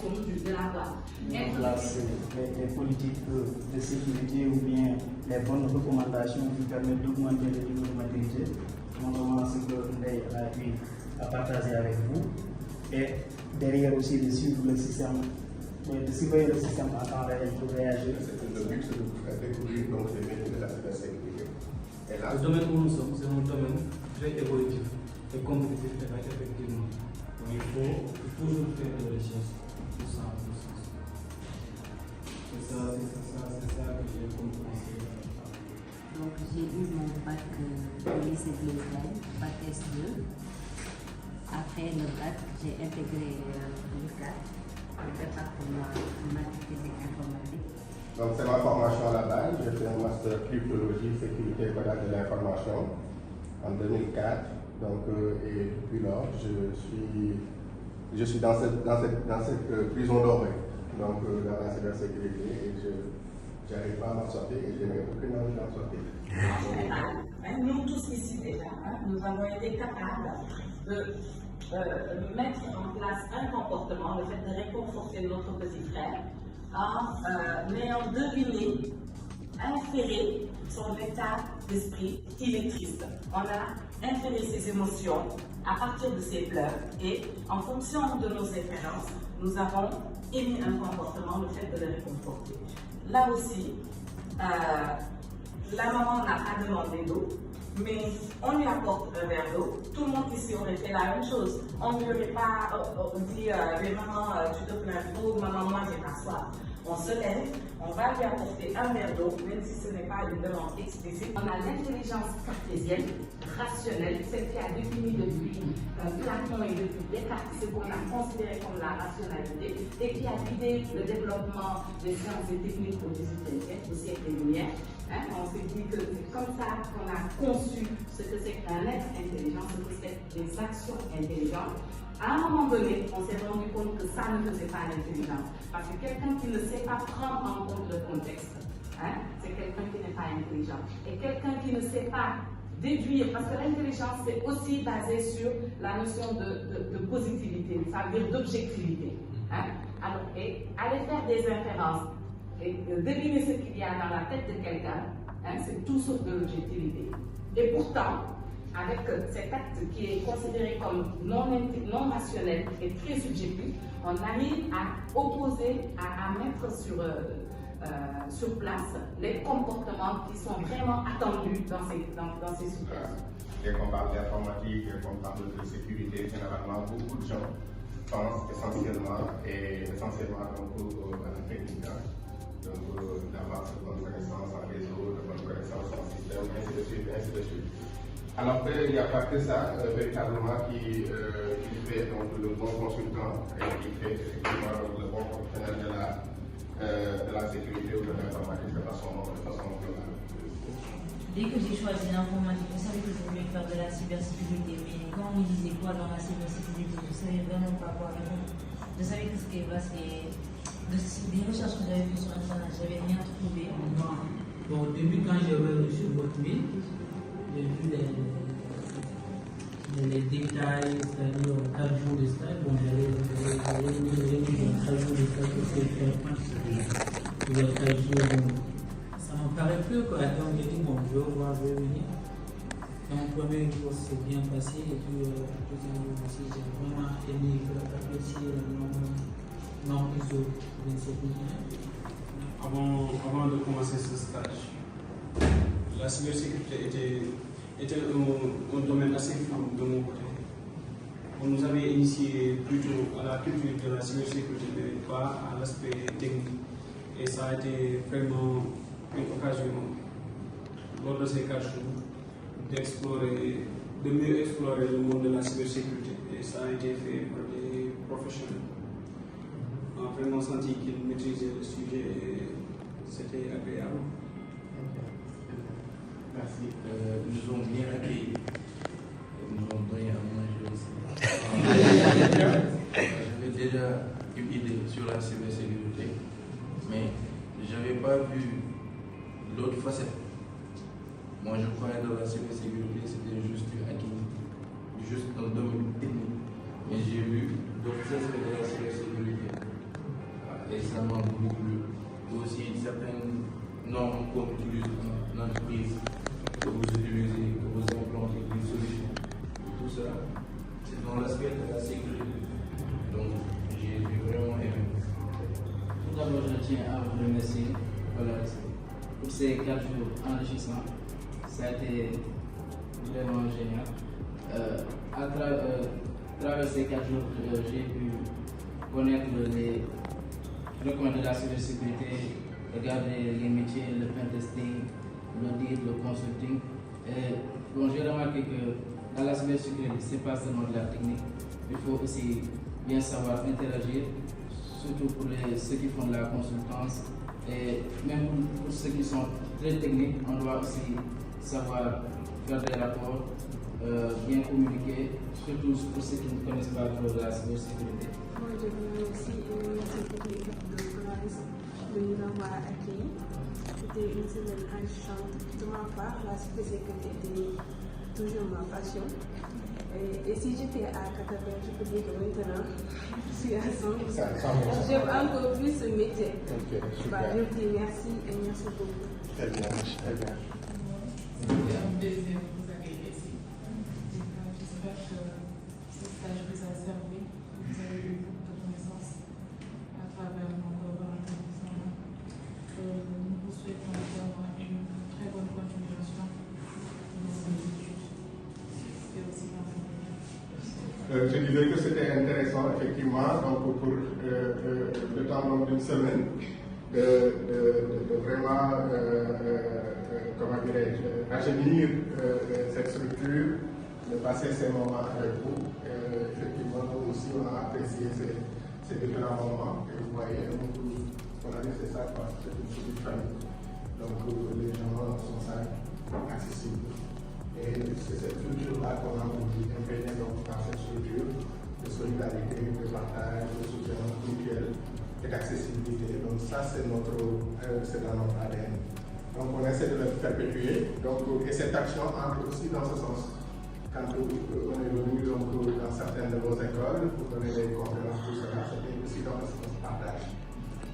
l'application de la loi. Les politiques de sécurité ou bien les bonnes recommandations qui permettent d'augmenter le niveau de maturité, notamment ce que Ndeye a eu à partager avec vous, et derrière aussi de suivre le système, de surveiller le système en temps réel pour réagir. Le but, c'est de vous faire découvrir donc, les métiers de la cybersécurité. Le domaine où nous sommes, c'est un domaine très évolutif et compétitif, effectivement. Donc il faut toujours faire de la recherche pour ça. C'est ça que j'ai compris. Donc j'ai eu mon bac au lycée de l'État, bac S2. Après le bac, j'ai intégré l'UCAD, le département mathématiques et informatique. Donc c'est ma formation à la base. J'ai fait un master cryptologie, sécurité et codage de l'information en 2004. Donc, et depuis lors, je suis dans cette prison dorée, donc dans la cybersécurité, et je n'arrive pas à m'en sortir et je n'ai aucune envie d'en sortir. Nous tous ici déjà, nous avons été capables de mettre en place un comportement, le fait de réconforter notre petit frère, en ayant deviné, inféré son état d'esprit, il est triste. On a inféré ses émotions à partir de ses pleurs et en fonction de nos expériences, nous avons émis un comportement, le fait de le réconforter. Là aussi, la maman n'a pas demandé d'eau, mais on lui apporte un verre d'eau. Tout le monde ici aurait fait la même chose. On ne lui aurait pas dit mais maman, tu te plains trop, maman, moi j'ai pas soif. On se lève, on va lui apporter un verre d'eau, même si ce n'est pas une demande explicite. On a l'intelligence cartésienne, rationnelle, celle qui a défini depuis Platon et depuis Descartes ce qu'on a considéré comme la rationalité et qui a guidé le développement des sciences et techniques au XVIIIe siècle, au siècle des Lumières. On s'est dit que c'est comme ça qu'on a conçu ce que c'est qu'un être intelligent, ce que c'est des actions intelligentes. À un moment donné, on s'est rendu compte que ça ne faisait pas l'intelligence. Parce que quelqu'un qui ne sait pas prendre en compte le contexte, c'est quelqu'un qui n'est pas intelligent. Et quelqu'un qui ne sait pas déduire, parce que l'intelligence c'est aussi basé sur la notion de positivité, ça veut dire d'objectivité. Alors, et aller faire des inférences et deviner ce qu'il y a dans la tête de quelqu'un, c'est tout sauf de l'objectivité. Et pourtant, avec cet acte qui est considéré comme non rationnel et très subjectif, on arrive à opposer, à mettre sur place les comportements qui sont vraiment attendus dans ces situations. Dès qu'on parle d'informatique, qu'on parle de sécurité, généralement, beaucoup de gens pensent essentiellement à la technique. Donc, d'avoir de bonnes connaissances en réseau, de bonnes connaissances en système, ainsi de suite, ainsi de suite. Alors il n'y a pas que ça, véritablement, qui fait donc, le bon consultant et qui fait effectivement le bon professionnel de la sécurité ou de l'informatique de façon globale. Dès que j'ai choisi l'informatique, je savais que je voulais faire de la cybersécurité, mais quand on me disait quoi dans la cybersécurité, je ne savais vraiment pas quoi répondre. Je savais que ce qui est vrai, des recherches que j'avais vues sur Internet, je n'avais rien trouvé. Bon, au début, quand j'ai reçu votre mail, j'ai vu les détails, c'est-à-dire 4 jours de stage. Bon, j'avais mis 4 jours de stage parce que je fais 4 jours. Bon, ça m'en paraît peu, quoi. Donc, j'ai dit, bon, je vais voir, je vais venir. Donc, premier jour, c'est bien passé. Et puis, le deuxième jour aussi, j'ai vraiment aimé apprécier la norme ISO 27001. Avant de commencer ce stage, la cybersécurité était un domaine assez flou de mon côté. On nous avait initié plutôt à la culture de la cybersécurité, mais pas à l'aspect technique. Et ça a été vraiment une occasion, lors de ces 4 jours, de mieux explorer le monde de la cybersécurité. Et ça a été fait par des professionnels. On a vraiment senti qu'ils maîtrisaient le sujet et c'était agréable. Merci. Nous ont bien accueillis. Nous ont donné à manger aussi. J'avais déjà une idée sur la cybersécurité, mais je n'avais pas vu l'autre facette. Moi, je croyais que la cybersécurité, c'était juste du hacking, juste un domaine technique. Mais j'ai vu d'autres aspects de la cybersécurité, extrêmement beaucoup plu. Et aussi certaines normes qu'on utilise en entreprise, que vous utilisez, que vous implantez des solutions. Tout ça, c'est dans l'aspect de la sécurité. Donc, j'ai vraiment aimé. Tout d'abord, je tiens à vous remercier pour ces 4 jours enrichissants. Ça a été vraiment génial. À travers ces 4 jours, j'ai pu connaître les documents de la cybersécurité, regarder les métiers, le pentesting, l'audit, le consulting. Bon, j'ai remarqué que dans la cybersécurité, ce n'est pas seulement de la technique, il faut aussi bien savoir interagir, surtout pour ceux qui font de la consultance. Et même pour ceux qui sont très techniques, on doit aussi savoir faire des rapports, bien communiquer, surtout pour ceux qui ne connaissent pas trop de la cybersécurité. Moi, je voulais aussi remercier toute l'équipe de journalistes de nous avoir accueillis. C'était une semaine enrichissante. De ma part, la cybersécurité était toujours ma passion. Et si j'étais à 80, je peux dire que maintenant, je suis à 100%. J'aime encore plus ce métier. Ok, super. Je vous dis merci et merci beaucoup. Très bien, très bien. C'était un plaisir de vous accueillir ici. J'espère que ce stage vous a servi. Vous avez eu beaucoup de connaissances à travers nos collaborateurs. Nous vous souhaitons d'avoir une très bonne continuation dans vos études. Et aussi dans vos Je disais que c'était intéressant, effectivement, donc pour le temps d'une semaine, de vraiment, comment dirais-je, rajeunir cette structure, de passer ces moments avec vous. Effectivement, nous aussi, on a apprécié ces différents moments. Et vous voyez, on a dit c'est ça, c'est une petite famille. Donc, les gens sont ça, accessibles. Et c'est cette culture-là qu'on a voulu imprégner dans cette structure de solidarité, de partage, de soutien mutuel et d'accessibilité. Donc ça, c'est dans notre ADN. Donc on essaie de le perpétuer. Donc, et cette action entre aussi dans ce sens. Quand on est venu dans certaines de vos écoles pour donner des conférences, tout cela, c'était aussi dans le sens partage.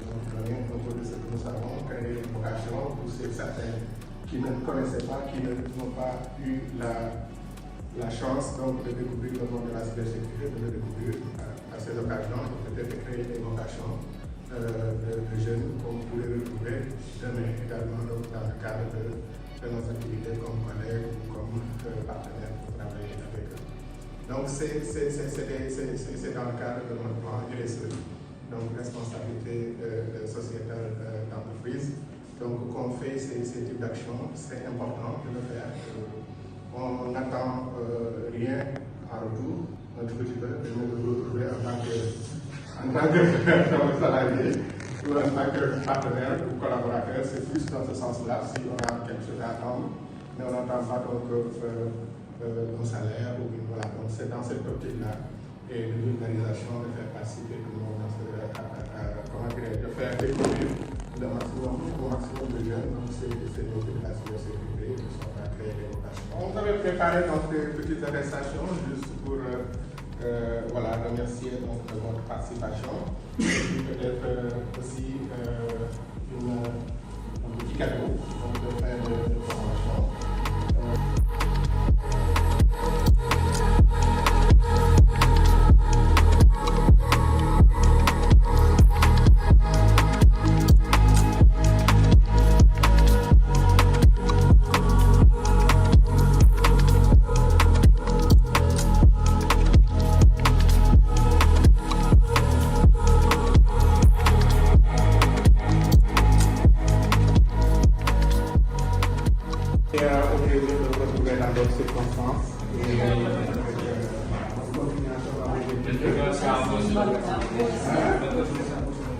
Donc donner un peu de ce que nous savons, créer une vocation, pousser certains qui ne connaissaient pas, qui n'ont pas eu la chance donc, de découvrir le monde de la cybersécurité, de le découvrir à ces occasions, peut-être créer des vocations de jeunes qu'on pourrait retrouver demain également donc, dans le cadre de nos activités comme collègues ou comme partenaires pour travailler avec eux. Donc c'est dans le cadre de notre plan RSE, donc responsabilité sociétale d'entreprise. Donc, quand on fait ces types d'actions, c'est important de le faire. On n'attend rien en retour, un tout petit peu, de nous retrouver en tant que salarié ou en tant que partenaire ou collaborateur. C'est plus dans ce sens-là, si on a quelque chose à attendre, mais on n'attend pas donc un salaire. Voilà. Donc, c'est dans cette optique-là et de l'organisation de faire participer tout le monde dans de faire découvrir au maximum de jeunes, donc c'est de la cybersécurité qui sont à créer des vocations. On avait préparé donc des petites attestations juste pour remercier donc, de votre participation et peut-être aussi un petit cadeau donc, de fin de formation.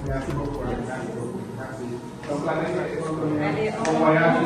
Merci beaucoup. Merci. Donc l'année, on voyage,